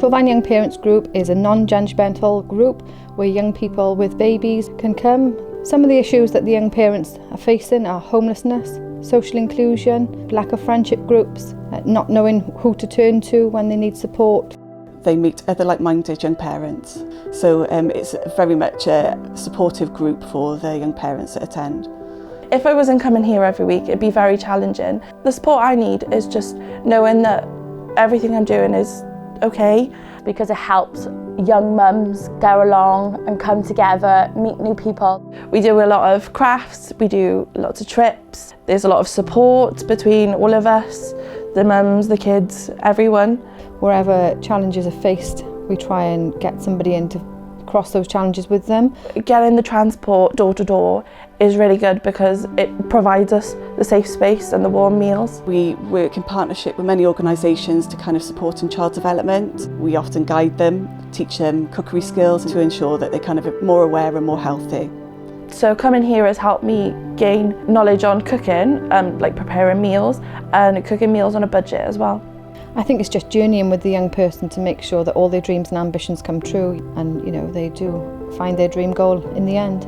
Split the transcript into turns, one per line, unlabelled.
Torfaen Young Parents group is a non-judgmental group where young people with babies can come. Some of the issues that the young parents are facing are homelessness, social inclusion, lack of friendship groups, not knowing who to turn to when they need support.
They meet other like-minded young parents, so it's very much a supportive group for the young parents that attend.
If I wasn't coming here every week, it'd be very challenging. The support I need is just knowing that everything I'm doing is okay.
Because it helps young mums go along and come together, meet new people.
We do a lot of crafts, we do lots of trips. There's a lot of support between all of us, the mums, the kids, everyone.
Wherever challenges are faced, we try and get somebody in to cross those challenges with them.
Getting the transport door to door is really good because it provides us the safe space and the warm meals.
We work in partnership with many organisations to kind of support in child development. We often guide them, teach them cookery skills to ensure that they're kind of more aware and more healthy.
So coming here has helped me gain knowledge on cooking, like preparing meals and cooking meals on a budget as well.
I think it's just journeying with the young person to make sure that all their dreams and ambitions come true and, you know, they do find their dream goal in the end.